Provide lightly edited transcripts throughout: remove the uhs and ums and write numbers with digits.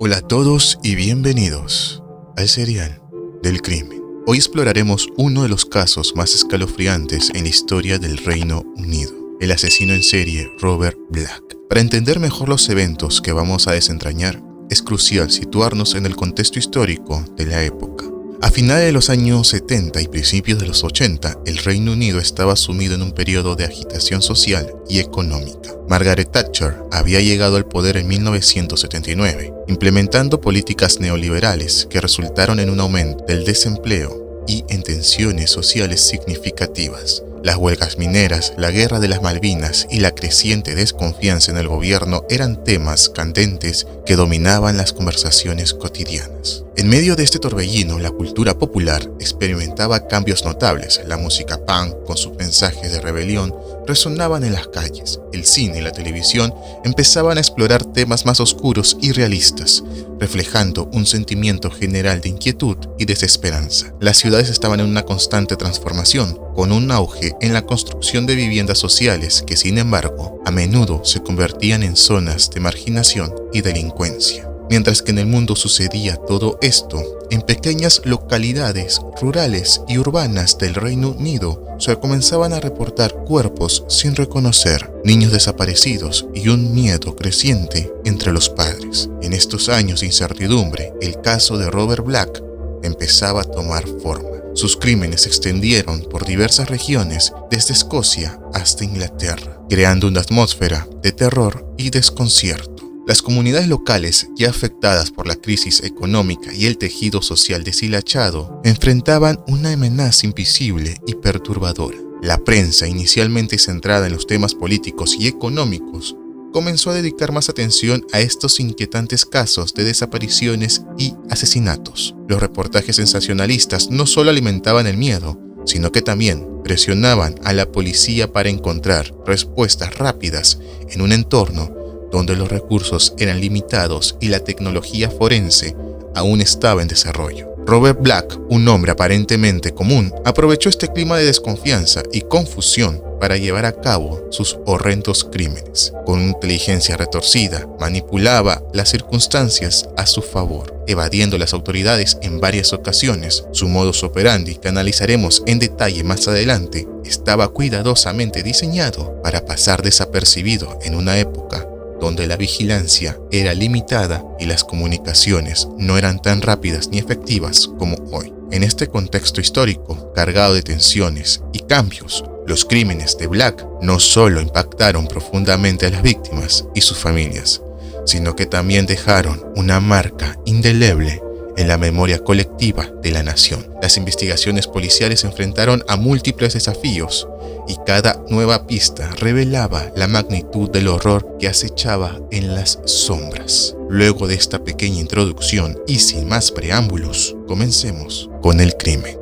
Hola a todos y bienvenidos al Serial del Crimen. Hoy exploraremos uno de los casos más escalofriantes en la historia del Reino Unido, el asesino en serie Robert Black. Para entender mejor los eventos que vamos a desentrañar, es crucial situarnos en el contexto histórico de la época. A finales de los años 70 y principios de los 80, el Reino Unido estaba sumido en un periodo de agitación social y económica. Margaret Thatcher había llegado al poder en 1979, implementando políticas neoliberales que resultaron en un aumento del desempleo y en tensiones sociales significativas. Las huelgas mineras, la guerra de las Malvinas y la creciente desconfianza en el gobierno eran temas candentes que dominaban las conversaciones cotidianas. En medio de este torbellino, la cultura popular experimentaba cambios notables. La música punk, con sus mensajes de rebelión, resonaban en las calles. El cine y la televisión empezaban a explorar temas más oscuros y realistas, reflejando un sentimiento general de inquietud y desesperanza. Las ciudades estaban en una constante transformación, con un auge en la construcción de viviendas sociales que, sin embargo, a menudo se convertían en zonas de marginación y delincuencia. Mientras que en el mundo sucedía todo esto, en pequeñas localidades rurales y urbanas del Reino Unido se comenzaban a reportar cuerpos sin reconocer, niños desaparecidos y un miedo creciente entre los padres. En estos años de incertidumbre, el caso de Robert Black empezaba a tomar forma. Sus crímenes se extendieron por diversas regiones, desde Escocia hasta Inglaterra, creando una atmósfera de terror y desconcierto. Las comunidades locales, ya afectadas por la crisis económica y el tejido social deshilachado, enfrentaban una amenaza invisible y perturbadora. La prensa, inicialmente centrada en los temas políticos y económicos, comenzó a dedicar más atención a estos inquietantes casos de desapariciones y asesinatos. Los reportajes sensacionalistas no solo alimentaban el miedo, sino que también presionaban a la policía para encontrar respuestas rápidas en un entorno donde los recursos eran limitados y la tecnología forense aún estaba en desarrollo. Robert Black, un hombre aparentemente común, aprovechó este clima de desconfianza y confusión para llevar a cabo sus horrendos crímenes. Con inteligencia retorcida, manipulaba las circunstancias a su favor, evadiendo las autoridades en varias ocasiones. Su modus operandi, que analizaremos en detalle más adelante, estaba cuidadosamente diseñado para pasar desapercibido en una época donde la vigilancia era limitada y las comunicaciones no eran tan rápidas ni efectivas como hoy. En este contexto histórico, cargado de tensiones y cambios, los crímenes de Black no solo impactaron profundamente a las víctimas y sus familias, sino que también dejaron una marca indeleble en la memoria colectiva de la nación. Las investigaciones policiales se enfrentaron a múltiples desafíos y cada nueva pista revelaba la magnitud del horror que acechaba en las sombras. Luego de esta pequeña introducción y sin más preámbulos, comencemos con el crimen.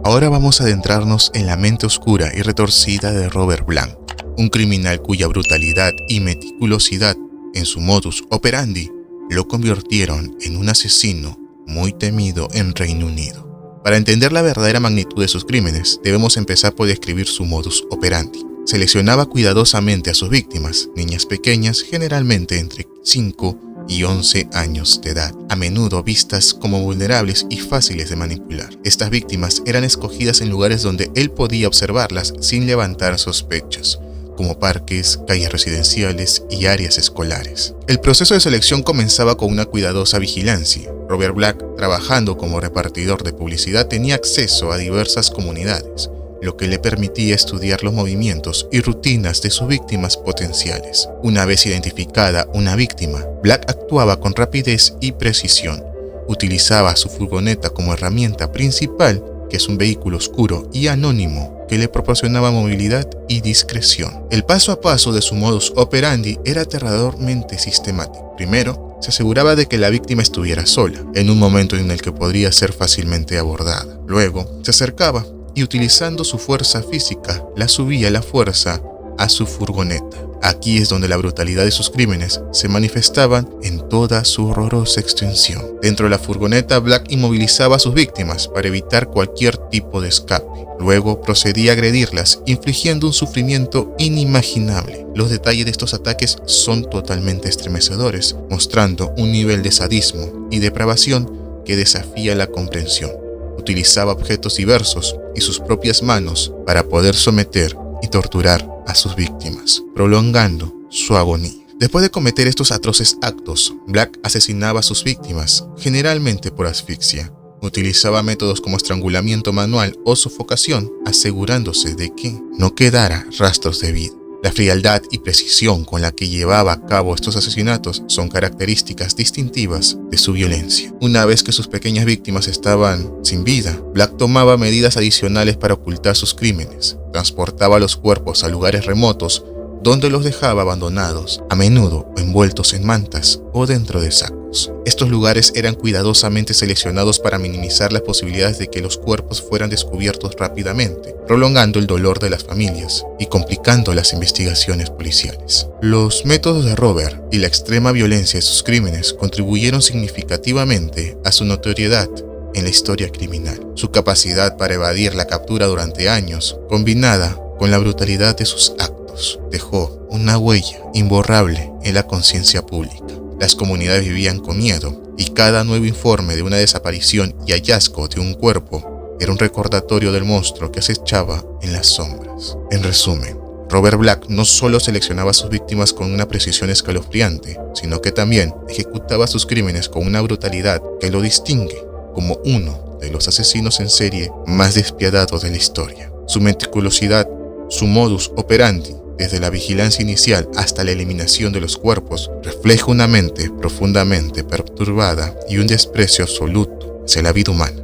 Ahora vamos a adentrarnos en la mente oscura y retorcida de Robert Black, un criminal cuya brutalidad y meticulosidad en su modus operandi lo convirtieron en un asesino muy temido en Reino Unido. Para entender la verdadera magnitud de sus crímenes, debemos empezar por describir su modus operandi. Seleccionaba cuidadosamente a sus víctimas, niñas pequeñas, generalmente entre 5 y 11 años de edad, a menudo vistas como vulnerables y fáciles de manipular. Estas víctimas eran escogidas en lugares donde él podía observarlas sin levantar sospechas, como parques, calles residenciales y áreas escolares. El proceso de selección comenzaba con una cuidadosa vigilancia. Robert Black, trabajando como repartidor de publicidad, tenía acceso a diversas comunidades, lo que le permitía estudiar los movimientos y rutinas de sus víctimas potenciales. Una vez identificada una víctima, Black actuaba con rapidez y precisión. Utilizaba su furgoneta como herramienta principal, que es un vehículo oscuro y anónimo que le proporcionaba movilidad y discreción. El paso a paso de su modus operandi era aterradormente sistemático. Primero, se aseguraba de que la víctima estuviera sola, en un momento en el que podría ser fácilmente abordada. Luego, se acercaba y, utilizando su fuerza física, la subía a la fuerza a su furgoneta. Aquí es donde la brutalidad de sus crímenes se manifestaban en toda su horrorosa extensión. Dentro de la furgoneta, Black inmovilizaba a sus víctimas para evitar cualquier tipo de escape. Luego procedía a agredirlas, infligiendo un sufrimiento inimaginable. Los detalles de estos ataques son totalmente estremecedores, mostrando un nivel de sadismo y depravación que desafía la comprensión. Utilizaba objetos diversos y sus propias manos para poder someter y torturar a sus víctimas, prolongando su agonía. Después de cometer estos atroces actos, Black asesinaba a sus víctimas, generalmente por asfixia. Utilizaba métodos como estrangulamiento manual o sofocación, asegurándose de que no quedara rastros de vida. La frialdad y precisión con la que llevaba a cabo estos asesinatos son características distintivas de su violencia. Una vez que sus pequeñas víctimas estaban sin vida, Black tomaba medidas adicionales para ocultar sus crímenes. Transportaba los cuerpos a lugares remotos donde los dejaba abandonados, a menudo envueltos en mantas o dentro de sacos. Estos lugares eran cuidadosamente seleccionados para minimizar las posibilidades de que los cuerpos fueran descubiertos rápidamente, prolongando el dolor de las familias y complicando las investigaciones policiales. Los métodos de Robert y la extrema violencia de sus crímenes contribuyeron significativamente a su notoriedad en la historia criminal. Su capacidad para evadir la captura durante años, combinada con la brutalidad de sus actos, dejó una huella imborrable en la conciencia pública. Las comunidades vivían con miedo y cada nuevo informe de una desaparición y hallazgo de un cuerpo era un recordatorio del monstruo que acechaba en las sombras. En resumen, Robert Black no solo seleccionaba a sus víctimas con una precisión escalofriante, sino que también ejecutaba sus crímenes con una brutalidad que lo distingue como uno de los asesinos en serie más despiadados de la historia. Su meticulosidad, su modus operandi, desde la vigilancia inicial hasta la eliminación de los cuerpos, refleja una mente profundamente perturbada y un desprecio absoluto hacia la vida humana.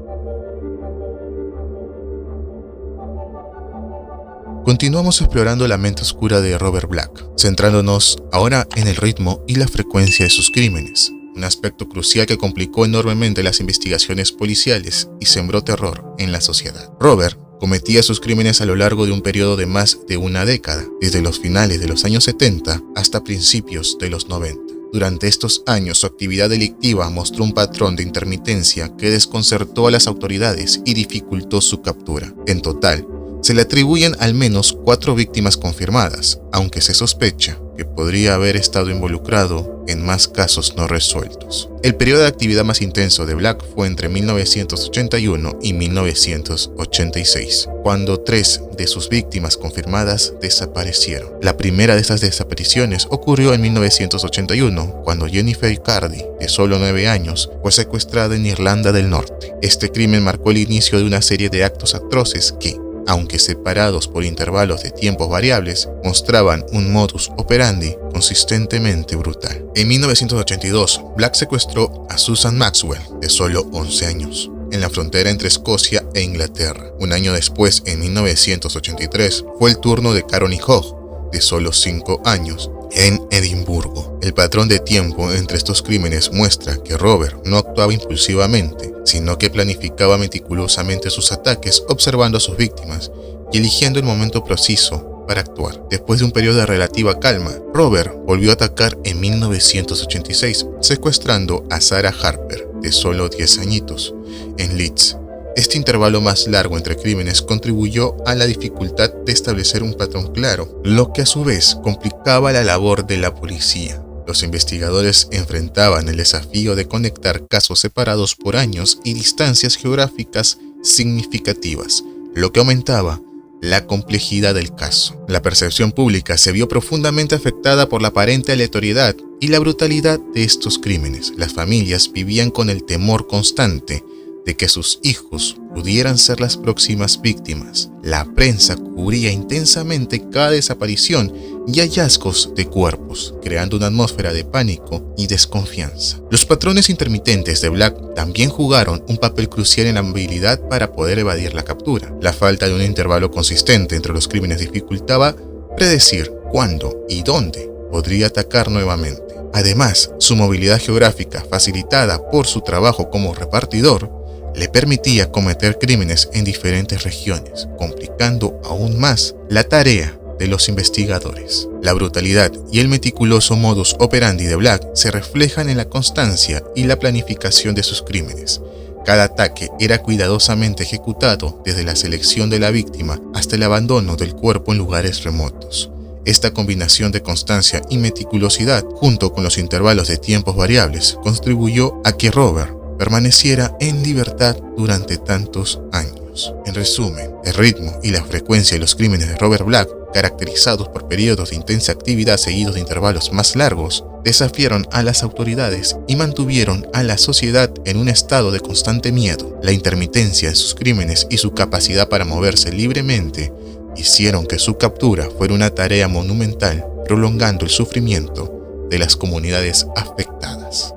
Continuamos explorando la mente oscura de Robert Black, centrándonos ahora en el ritmo y la frecuencia de sus crímenes, un aspecto crucial que complicó enormemente las investigaciones policiales y sembró terror en la sociedad. Robert cometía sus crímenes a lo largo de un periodo de más de una década, desde los finales de los años 70 hasta principios de los 90. Durante estos años, su actividad delictiva mostró un patrón de intermitencia que desconcertó a las autoridades y dificultó su captura. En total, se le atribuyen al menos 4 víctimas confirmadas, aunque se sospecha que podría haber estado involucrado en más casos no resueltos. El periodo de actividad más intenso de Black fue entre 1981 y 1986, cuando 3 de sus víctimas confirmadas desaparecieron. La primera de estas desapariciones ocurrió en 1981, cuando Jennifer Cardy, de solo 9 años, fue secuestrada en Irlanda del Norte. Este crimen marcó el inicio de una serie de actos atroces que, aunque separados por intervalos de tiempos variables, mostraban un modus operandi consistentemente brutal. En 1982, Black secuestró a Susan Maxwell, de solo 11 años, en la frontera entre Escocia e Inglaterra. Un año después, en 1983, fue el turno de Caroline Hogg, de solo 5 años, en Edimburgo. El patrón de tiempo entre estos crímenes muestra que Robert no actuaba impulsivamente, sino que planificaba meticulosamente sus ataques observando a sus víctimas y eligiendo el momento preciso para actuar. Después de un periodo de relativa calma, Robert volvió a atacar en 1986, secuestrando a Sarah Harper, de solo 10 añitos, en Leeds. Este intervalo más largo entre crímenes contribuyó a la dificultad de establecer un patrón claro, lo que a su vez complicaba la labor de la policía. Los investigadores enfrentaban el desafío de conectar casos separados por años y distancias geográficas significativas, lo que aumentaba la complejidad del caso. La percepción pública se vio profundamente afectada por la aparente aleatoriedad y la brutalidad de estos crímenes. Las familias vivían con el temor constante de que sus hijos pudieran ser las próximas víctimas. La prensa cubría intensamente cada desaparición y hallazgos de cuerpos, creando una atmósfera de pánico y desconfianza. Los patrones intermitentes de Black también jugaron un papel crucial en la habilidad para poder evadir la captura. La falta de un intervalo consistente entre los crímenes dificultaba predecir cuándo y dónde podría atacar nuevamente. Además, su movilidad geográfica, facilitada por su trabajo como repartidor, le permitía cometer crímenes en diferentes regiones, complicando aún más la tarea de los investigadores. La brutalidad y el meticuloso modus operandi de Black se reflejan en la constancia y la planificación de sus crímenes. Cada ataque era cuidadosamente ejecutado, desde la selección de la víctima hasta el abandono del cuerpo en lugares remotos. Esta combinación de constancia y meticulosidad, junto con los intervalos de tiempos variables, contribuyó a que Robert permaneciera en libertad durante tantos años. En resumen, el ritmo y la frecuencia de los crímenes de Robert Black, caracterizados por periodos de intensa actividad seguidos de intervalos más largos, desafiaron a las autoridades y mantuvieron a la sociedad en un estado de constante miedo. La intermitencia de sus crímenes y su capacidad para moverse libremente hicieron que su captura fuera una tarea monumental, prolongando el sufrimiento de las comunidades afectadas.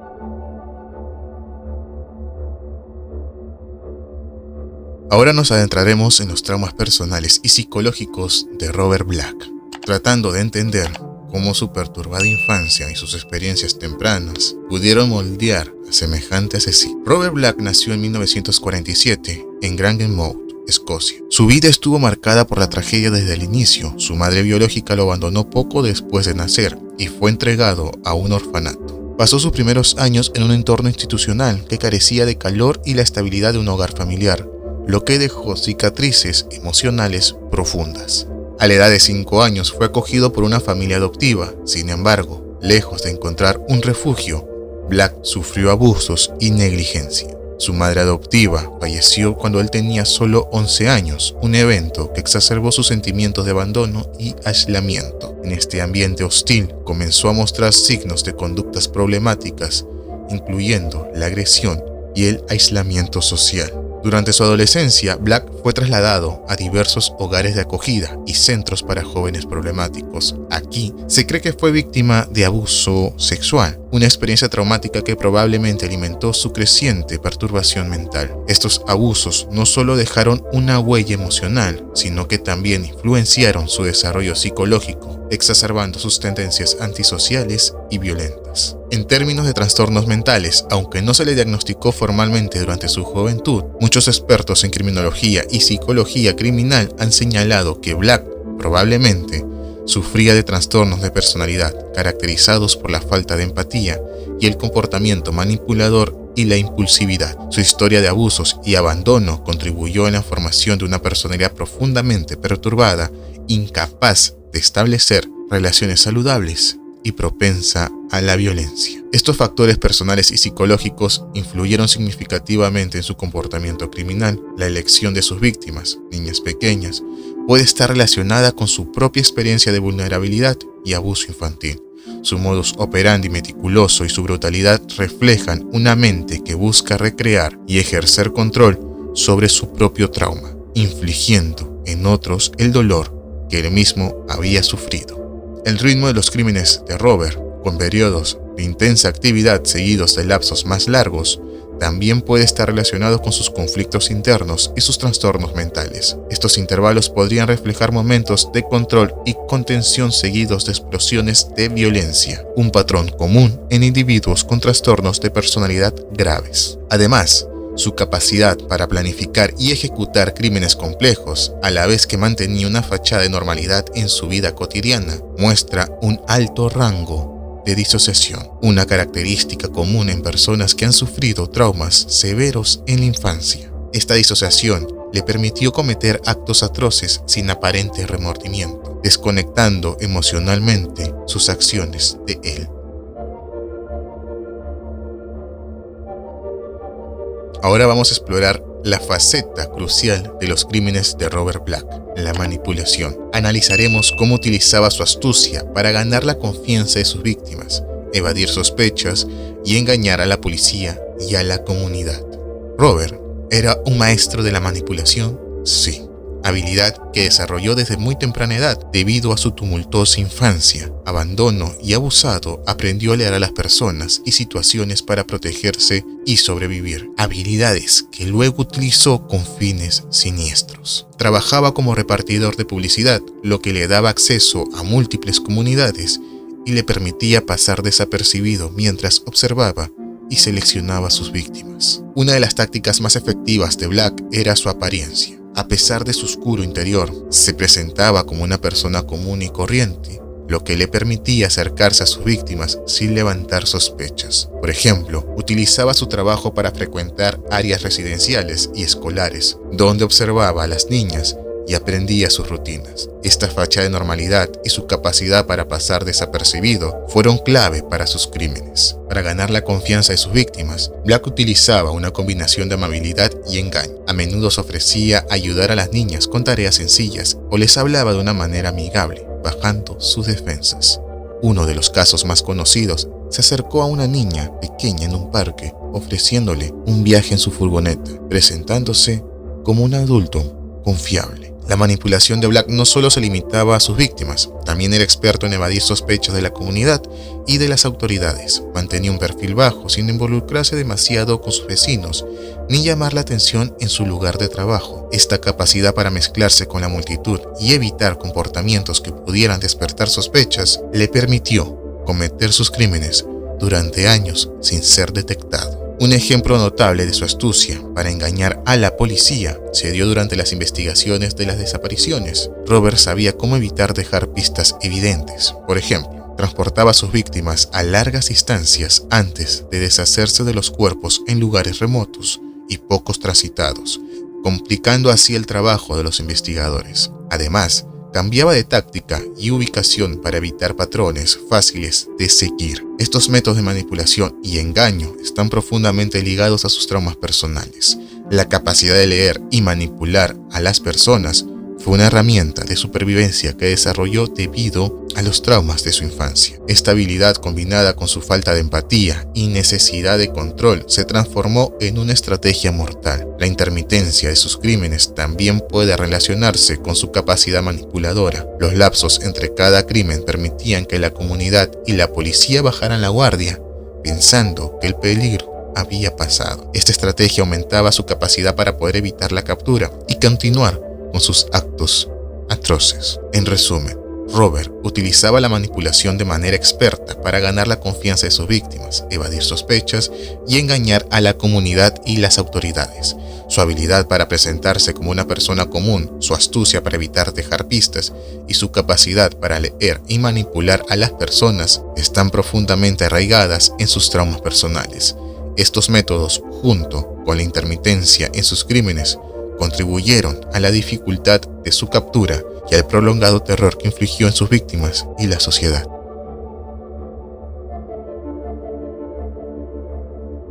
Ahora nos adentraremos en los traumas personales y psicológicos de Robert Black, tratando de entender cómo su perturbada infancia y sus experiencias tempranas pudieron moldear a semejante asesino. Robert Black nació en 1947 en Grangemouth, Escocia. Su vida estuvo marcada por la tragedia desde el inicio. Su madre biológica lo abandonó poco después de nacer y fue entregado a un orfanato. Pasó sus primeros años en un entorno institucional que carecía de calor y la estabilidad de un hogar familiar, lo que dejó cicatrices emocionales profundas. A la edad de 5 años fue acogido por una familia adoptiva. Sin embargo, lejos de encontrar un refugio, Black sufrió abusos y negligencia. Su madre adoptiva falleció cuando él tenía solo 11 años, un evento que exacerbó sus sentimientos de abandono y aislamiento. En este ambiente hostil comenzó a mostrar signos de conductas problemáticas, incluyendo la agresión y el aislamiento social. Durante su adolescencia, Black fue trasladado a diversos hogares de acogida y centros para jóvenes problemáticos. Aquí se cree que fue víctima de abuso sexual, una experiencia traumática que probablemente alimentó su creciente perturbación mental. Estos abusos no solo dejaron una huella emocional, sino que también influenciaron su desarrollo psicológico, exacerbando sus tendencias antisociales y violentas. En términos de trastornos mentales, aunque no se le diagnosticó formalmente durante su juventud, muchos expertos en criminología y psicología criminal han señalado que Black probablemente sufría de trastornos de personalidad caracterizados por la falta de empatía y el comportamiento manipulador y la impulsividad. Su historia de abusos y abandono contribuyó en la formación de una personalidad profundamente perturbada, incapaz de establecer relaciones saludables y propensa a la violencia. Estos factores personales y psicológicos influyeron significativamente en su comportamiento criminal. La elección de sus víctimas, niñas pequeñas, puede estar relacionada con su propia experiencia de vulnerabilidad y abuso infantil. Su modus operandi meticuloso y su brutalidad reflejan una mente que busca recrear y ejercer control sobre su propio trauma, infligiendo en otros el dolor que él mismo había sufrido. El ritmo de los crímenes de Robert, con periodos de intensa actividad seguidos de lapsos más largos, también puede estar relacionado con sus conflictos internos y sus trastornos mentales. Estos intervalos podrían reflejar momentos de control y contención seguidos de explosiones de violencia, un patrón común en individuos con trastornos de personalidad graves. Además, su capacidad para planificar y ejecutar crímenes complejos, a la vez que mantenía una fachada de normalidad en su vida cotidiana, muestra un alto rango de disociación, una característica común en personas que han sufrido traumas severos en la infancia. Esta disociación le permitió cometer actos atroces sin aparente remordimiento, desconectando emocionalmente sus acciones de él. Ahora vamos a explorar la faceta crucial de los crímenes de Robert Black, la manipulación. Analizaremos cómo utilizaba su astucia para ganar la confianza de sus víctimas, evadir sospechas y engañar a la policía y a la comunidad. Robert era un maestro de la manipulación, sí, habilidad que desarrolló desde muy temprana edad debido a su tumultuosa infancia. Abandono y abusado, aprendió a leer a las personas y situaciones para protegerse y sobrevivir, habilidades que luego utilizó con fines siniestros. Trabajaba como repartidor de publicidad, lo que le daba acceso a múltiples comunidades y le permitía pasar desapercibido mientras observaba y seleccionaba a sus víctimas. Una de las tácticas más efectivas de Black era su apariencia. A pesar de su oscuro interior, se presentaba como una persona común y corriente, lo que le permitía acercarse a sus víctimas sin levantar sospechas. Por ejemplo, utilizaba su trabajo para frecuentar áreas residenciales y escolares, donde observaba a las niñas y aprendía sus rutinas. Esta facha de normalidad y su capacidad para pasar desapercibido fueron clave para sus crímenes. Para ganar la confianza de sus víctimas, Black utilizaba una combinación de amabilidad y engaño. A menudo se ofrecía ayudar a las niñas con tareas sencillas o les hablaba de una manera amigable, bajando sus defensas. Uno de los casos más conocidos se acercó a una niña pequeña en un parque, ofreciéndole un viaje en su furgoneta, presentándose como un adulto confiable. La manipulación de Black no solo se limitaba a sus víctimas, también era experto en evadir sospechas de la comunidad y de las autoridades. Mantenía un perfil bajo sin involucrarse demasiado con sus vecinos ni llamar la atención en su lugar de trabajo. Esta capacidad para mezclarse con la multitud y evitar comportamientos que pudieran despertar sospechas le permitió cometer sus crímenes durante años sin ser detectado. Un ejemplo notable de su astucia para engañar a la policía se dio durante las investigaciones de las desapariciones. Robert sabía cómo evitar dejar pistas evidentes. Por ejemplo, transportaba a sus víctimas a largas distancias antes de deshacerse de los cuerpos en lugares remotos y pocos transitados, complicando así el trabajo de los investigadores. Además, cambiaba de táctica y ubicación para evitar patrones fáciles de seguir. Estos métodos de manipulación y engaño están profundamente ligados a sus traumas personales. La capacidad de leer y manipular a las personas fue una herramienta de supervivencia que desarrolló debido a los traumas de su infancia. Esta habilidad, combinada con su falta de empatía y necesidad de control, se transformó en una estrategia mortal. La intermitencia de sus crímenes también puede relacionarse con su capacidad manipuladora. Los lapsos entre cada crimen permitían que la comunidad y la policía bajaran la guardia, pensando que el peligro había pasado. Esta estrategia aumentaba su capacidad para poder evitar la captura y continuar con sus actos atroces. En resumen, Robert utilizaba la manipulación de manera experta para ganar la confianza de sus víctimas, evadir sospechas y engañar a la comunidad y las autoridades. Su habilidad para presentarse como una persona común, su astucia para evitar dejar pistas y su capacidad para leer y manipular a las personas están profundamente arraigadas en sus traumas personales. Estos métodos, junto con la intermitencia en sus crímenes, contribuyeron a la dificultad de su captura y al prolongado terror que infligió en sus víctimas y la sociedad.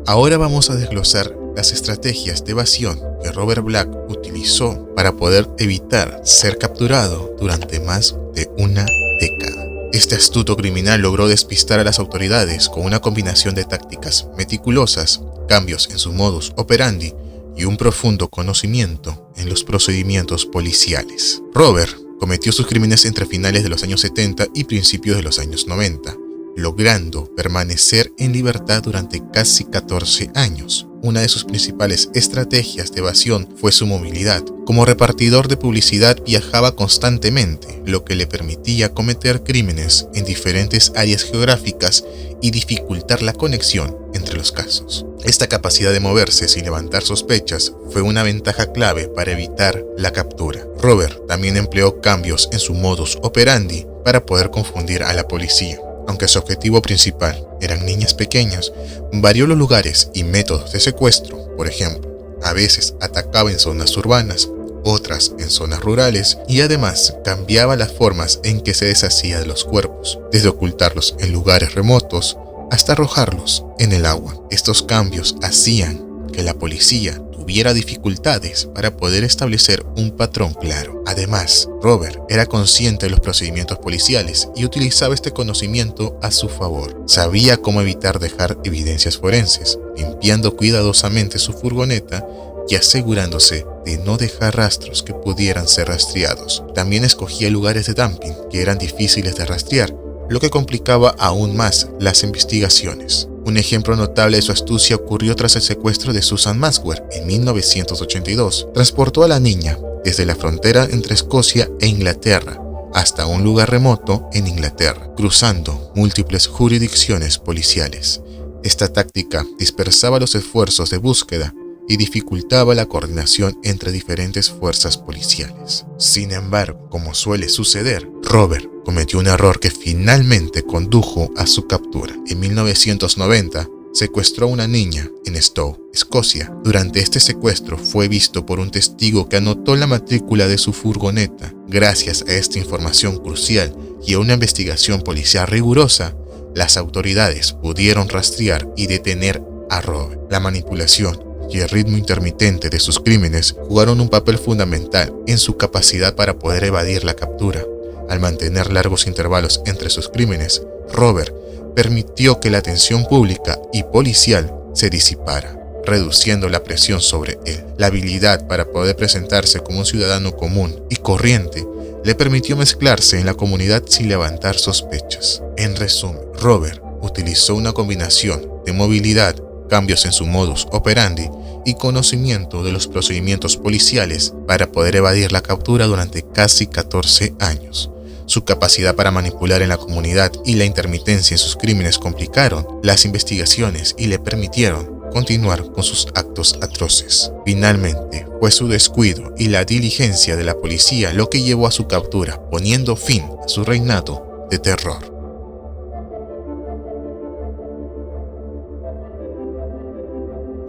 Ahora vamos a desglosar las estrategias de evasión que Robert Black utilizó para poder evitar ser capturado durante más de una década. Este astuto criminal logró despistar a las autoridades con una combinación de tácticas meticulosas, cambios en su modus operandi y un profundo conocimiento en los procedimientos policiales. Robert cometió sus crímenes entre finales de los años 70 y principios de los años 90, logrando permanecer en libertad durante casi 14 años. Una de sus principales estrategias de evasión fue su movilidad. Como repartidor de publicidad viajaba constantemente, lo que le permitía cometer crímenes en diferentes áreas geográficas y dificultar la conexión entre los casos. Esta capacidad de moverse sin levantar sospechas fue una ventaja clave para evitar la captura. Robert también empleó cambios en su modus operandi para poder confundir a la policía. Aunque su objetivo principal eran niñas pequeñas, varió los lugares y métodos de secuestro. Por ejemplo, a veces atacaba en zonas urbanas, otras en zonas rurales, y además cambiaba las formas en que se deshacía de los cuerpos, desde ocultarlos en lugares remotos hasta arrojarlos en el agua. Estos cambios hacían que la policía tuviera dificultades para poder establecer un patrón claro. Además, Robert era consciente de los procedimientos policiales y utilizaba este conocimiento a su favor. Sabía cómo evitar dejar evidencias forenses, limpiando cuidadosamente su furgoneta y asegurándose de no dejar rastros que pudieran ser rastreados. También escogía lugares de dumping que eran difíciles de rastrear, lo que complicaba aún más las investigaciones. Un ejemplo notable de su astucia ocurrió tras el secuestro de Susan Maxwell en 1982. Transportó a la niña desde la frontera entre Escocia e Inglaterra hasta un lugar remoto en Inglaterra, cruzando múltiples jurisdicciones policiales. Esta táctica dispersaba los esfuerzos de búsqueda y dificultaba la coordinación entre diferentes fuerzas policiales. Sin embargo, como suele suceder, Robert cometió un error que finalmente condujo a su captura. En 1990, secuestró a una niña en Stowe, Escocia. Durante este secuestro fue visto por un testigo que anotó la matrícula de su furgoneta. Gracias a esta información crucial y a una investigación policial rigurosa, las autoridades pudieron rastrear y detener a Robert. La manipulación y el ritmo intermitente de sus crímenes jugaron un papel fundamental en su capacidad para poder evadir la captura. Al mantener largos intervalos entre sus crímenes, Robert permitió que la atención pública y policial se disipara, reduciendo la presión sobre él. La habilidad para poder presentarse como un ciudadano común y corriente le permitió mezclarse en la comunidad sin levantar sospechas. En resumen, Robert utilizó una combinación de movilidad, cambios en su modus operandi y conocimiento de los procedimientos policiales para poder evadir la captura durante casi 14 años. Su capacidad para manipular en la comunidad y la intermitencia en sus crímenes complicaron las investigaciones y le permitieron continuar con sus actos atroces. Finalmente, fue su descuido y la diligencia de la policía lo que llevó a su captura, poniendo fin a su reinado de terror.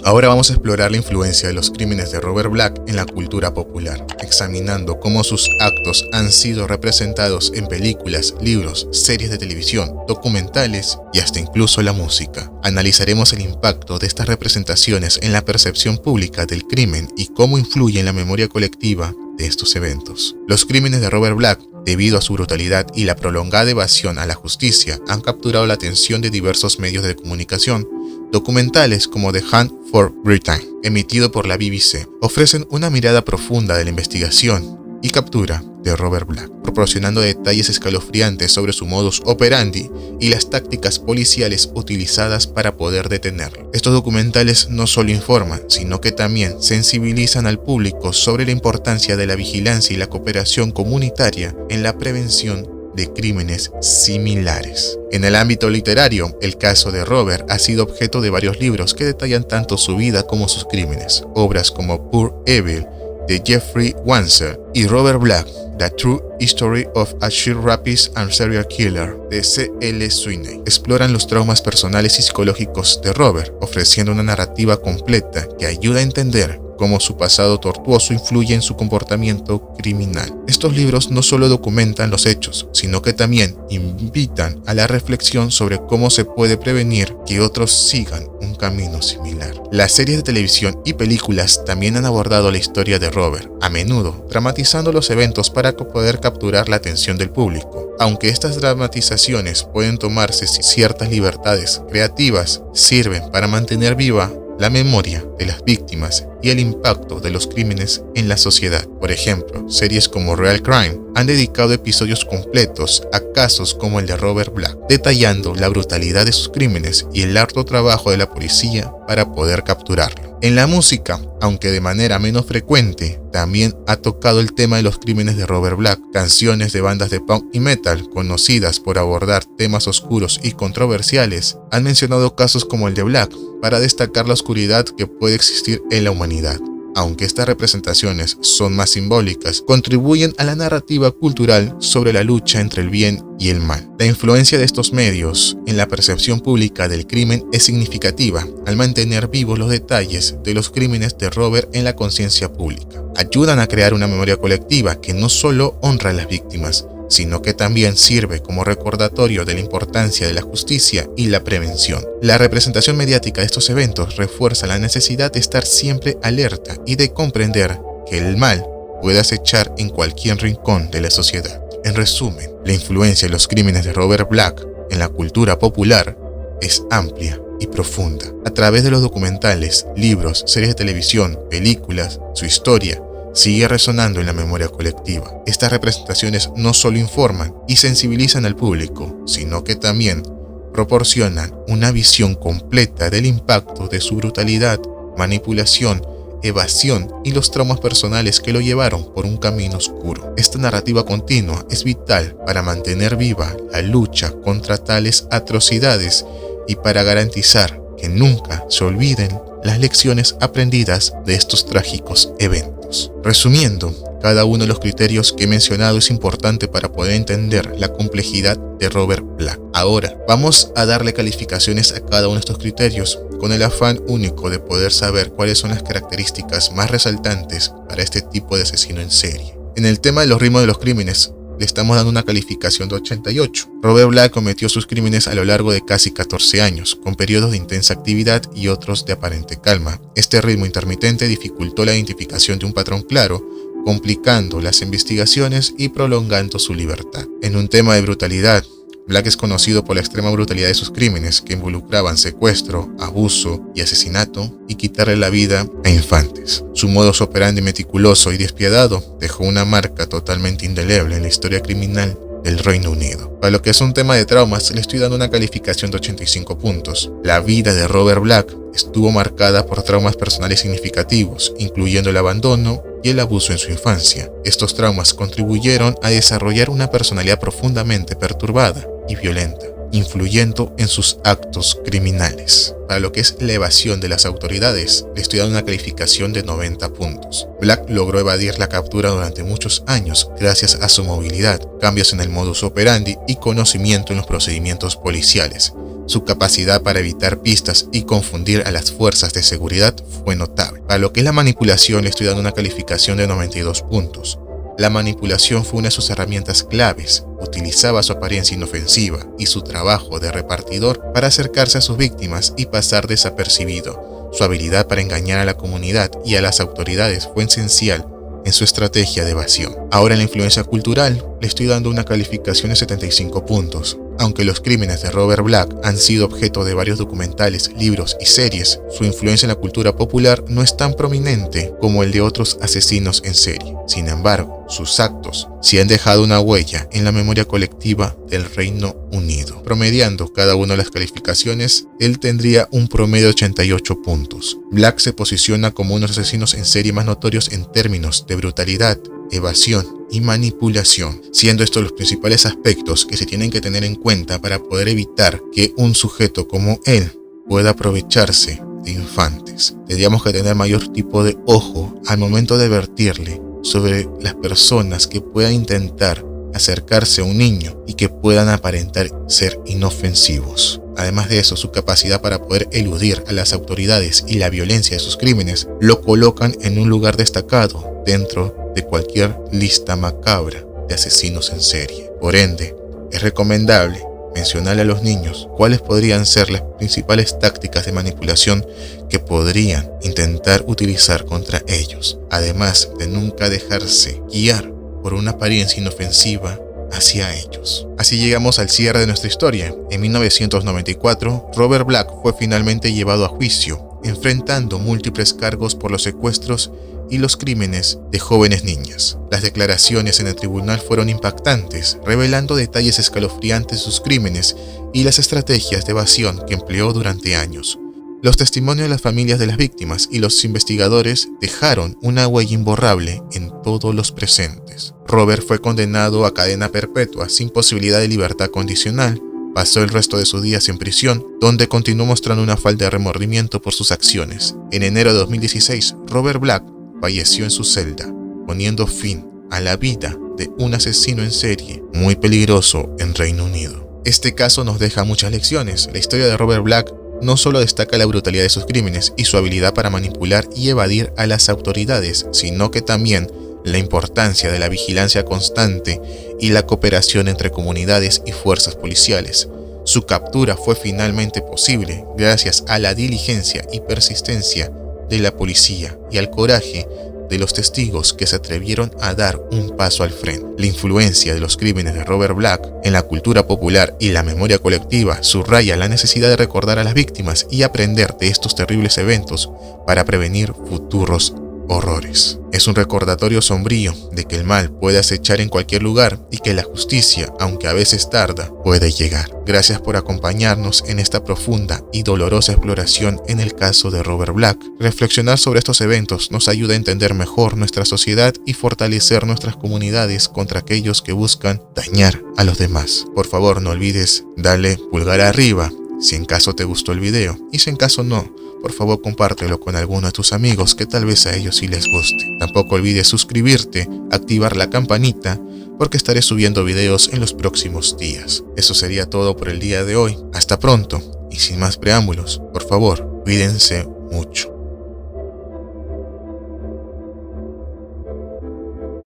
Ahora vamos a explorar la influencia de los crímenes de Robert Black en la cultura popular, examinando cómo sus actos han sido representados en películas, libros, series de televisión, documentales y hasta incluso la música. Analizaremos el impacto de estas representaciones en la percepción pública del crimen y cómo influye en la memoria colectiva de estos eventos. Los crímenes de Robert Black, debido a su brutalidad y la prolongada evasión a la justicia, han capturado la atención de diversos medios de comunicación. Documentales como The Hunt for Britain, emitido por la BBC, ofrecen una mirada profunda de la investigación y captura de Robert Black, proporcionando detalles escalofriantes sobre su modus operandi y las tácticas policiales utilizadas para poder detenerlo. Estos documentales no solo informan, sino que también sensibilizan al público sobre la importancia de la vigilancia y la cooperación comunitaria en la prevención de crímenes similares. En el ámbito literario, el caso de Robert ha sido objeto de varios libros que detallan tanto su vida como sus crímenes. Obras como Poor Evil, de Jeffrey Wanzer, y Robert Black, The True History of a Sheer Rapist and Serial Killer, de C.L. Sweeney, exploran los traumas personales y psicológicos de Robert, ofreciendo una narrativa completa que ayuda a entender cómo su pasado tortuoso influye en su comportamiento criminal. Estos libros no solo documentan los hechos, sino que también invitan a la reflexión sobre cómo se puede prevenir que otros sigan un camino similar. Las series de televisión y películas también han abordado la historia de Robert, a menudo dramatizando los eventos para poder capturar la atención del público. Aunque estas dramatizaciones pueden tomarse ciertas libertades creativas, sirven para mantener viva la memoria de las víctimas y el impacto de los crímenes en la sociedad. Por ejemplo, series como Real Crime han dedicado episodios completos a casos como el de Robert Black, detallando la brutalidad de sus crímenes y el arduo trabajo de la policía para poder capturarlo. En la música, aunque de manera menos frecuente, también ha tocado el tema de los crímenes de Robert Black. Canciones de bandas de punk y metal, conocidas por abordar temas oscuros y controversiales, han mencionado casos como el de Black, para destacar la oscuridad que puede existir en la humanidad. Aunque estas representaciones son más simbólicas, contribuyen a la narrativa cultural sobre la lucha entre el bien y el mal. La influencia de estos medios en la percepción pública del crimen es significativa al mantener vivos los detalles de los crímenes de Robert en la conciencia pública. Ayudan a crear una memoria colectiva que no solo honra a las víctimas, sino que también sirve como recordatorio de la importancia de la justicia y la prevención. La representación mediática de estos eventos refuerza la necesidad de estar siempre alerta y de comprender que el mal puede acechar en cualquier rincón de la sociedad. En resumen, la influencia de los crímenes de Robert Black en la cultura popular es amplia y profunda. A través de los documentales, libros, series de televisión, películas, su historia sigue resonando en la memoria colectiva. Estas representaciones no solo informan y sensibilizan al público, sino que también proporcionan una visión completa del impacto de su brutalidad, manipulación, evasión y los traumas personales que lo llevaron por un camino oscuro. Esta narrativa continua es vital para mantener viva la lucha contra tales atrocidades y para garantizar que nunca se olviden las lecciones aprendidas de estos trágicos eventos. Resumiendo, cada uno de los criterios que he mencionado es importante para poder entender la complejidad de Robert Black. Ahora, vamos a darle calificaciones a cada uno de estos criterios con el afán único de poder saber cuáles son las características más resaltantes para este tipo de asesino en serie. En el tema de los ritmos de los crímenes, le estamos dando una calificación de 88. Robert Black cometió sus crímenes a lo largo de casi 14 años, con periodos de intensa actividad y otros de aparente calma. Este ritmo intermitente dificultó la identificación de un patrón claro, complicando las investigaciones y prolongando su libertad. En un tema de brutalidad, Black es conocido por la extrema brutalidad de sus crímenes, que involucraban secuestro, abuso y asesinato, y quitarle la vida a infantes. Su modus operandi meticuloso y despiadado dejó una marca totalmente indeleble en la historia criminal del Reino Unido. Para lo que es un tema de traumas, le estoy dando una calificación de 85 puntos. La vida de Robert Black estuvo marcada por traumas personales significativos, incluyendo el abandono y el abuso en su infancia. Estos traumas contribuyeron a desarrollar una personalidad profundamente perturbada y violenta, influyendo en sus actos criminales. Para lo que es la evasión de las autoridades, le estoy dando una calificación de 90 puntos. Black logró evadir la captura durante muchos años gracias a su movilidad, cambios en el modus operandi y conocimiento en los procedimientos policiales. Su capacidad para evitar pistas y confundir a las fuerzas de seguridad fue notable. Para lo que es la manipulación, le estoy dando una calificación de 92 puntos. La manipulación fue una de sus herramientas claves. Utilizaba su apariencia inofensiva y su trabajo de repartidor para acercarse a sus víctimas y pasar desapercibido. Su habilidad para engañar a la comunidad y a las autoridades fue esencial en su estrategia de evasión. Ahora en la influencia cultural, le estoy dando una calificación de 75 puntos. Aunque los crímenes de Robert Black han sido objeto de varios documentales, libros y series, su influencia en la cultura popular no es tan prominente como el de otros asesinos en serie. Sin embargo, sus actos sí han dejado una huella en la memoria colectiva del Reino Unido. Promediando cada una de las calificaciones, él tendría un promedio de 88 puntos. Black se posiciona como uno de los asesinos en serie más notorios en términos de brutalidad, evasión y manipulación, siendo estos los principales aspectos que se tienen que tener en cuenta para poder evitar que un sujeto como él pueda aprovecharse de infantes. Tendríamos que tener mayor tipo de ojo al momento de advertirle sobre las personas que puedan intentar acercarse a un niño y que puedan aparentar ser inofensivos. Además de eso, su capacidad para poder eludir a las autoridades y la violencia de sus crímenes lo colocan en un lugar destacado dentro de cualquier lista macabra de asesinos en serie. Por ende, es recomendable mencionarle a los niños cuáles podrían ser las principales tácticas de manipulación que podrían intentar utilizar contra ellos, además de nunca dejarse guiar por una apariencia inofensiva hacia ellos. Así llegamos al cierre de nuestra historia. En 1994, Robert Black fue finalmente llevado a juicio, enfrentando múltiples cargos por los secuestros y los crímenes de jóvenes niñas. Las declaraciones en el tribunal fueron impactantes, revelando detalles escalofriantes de sus crímenes y las estrategias de evasión que empleó durante años. Los testimonios de las familias de las víctimas y los investigadores dejaron una huella imborrable en todos los presentes. Robert fue condenado a cadena perpetua sin posibilidad de libertad condicional. Pasó el resto de sus días en prisión, donde continuó mostrando una falta de remordimiento por sus acciones. En enero de 2016, Robert Black falleció en su celda, poniendo fin a la vida de un asesino en serie muy peligroso en Reino Unido. Este caso nos deja muchas lecciones. La historia de Robert Black no solo destaca la brutalidad de sus crímenes y su habilidad para manipular y evadir a las autoridades, sino que también la importancia de la vigilancia constante y la cooperación entre comunidades y fuerzas policiales. Su captura fue finalmente posible gracias a la diligencia y persistencia de la policía y al coraje de los testigos que se atrevieron a dar un paso al frente. La influencia de los crímenes de Robert Black en la cultura popular y la memoria colectiva subraya la necesidad de recordar a las víctimas y aprender de estos terribles eventos para prevenir futuros horrores. Es un recordatorio sombrío de que el mal puede acechar en cualquier lugar y que la justicia, aunque a veces tarda, puede llegar. Gracias por acompañarnos en esta profunda y dolorosa exploración en el caso de Robert Black. Reflexionar sobre estos eventos nos ayuda a entender mejor nuestra sociedad y fortalecer nuestras comunidades contra aquellos que buscan dañar a los demás. Por favor, no olvides darle pulgar arriba si en caso te gustó el video y si en caso no por favor compártelo con alguno de tus amigos que tal vez a ellos sí les guste. Tampoco olvides suscribirte, activar la campanita, porque estaré subiendo videos en los próximos días. Eso sería todo por el día de hoy. Hasta pronto, y sin más preámbulos, por favor, cuídense mucho.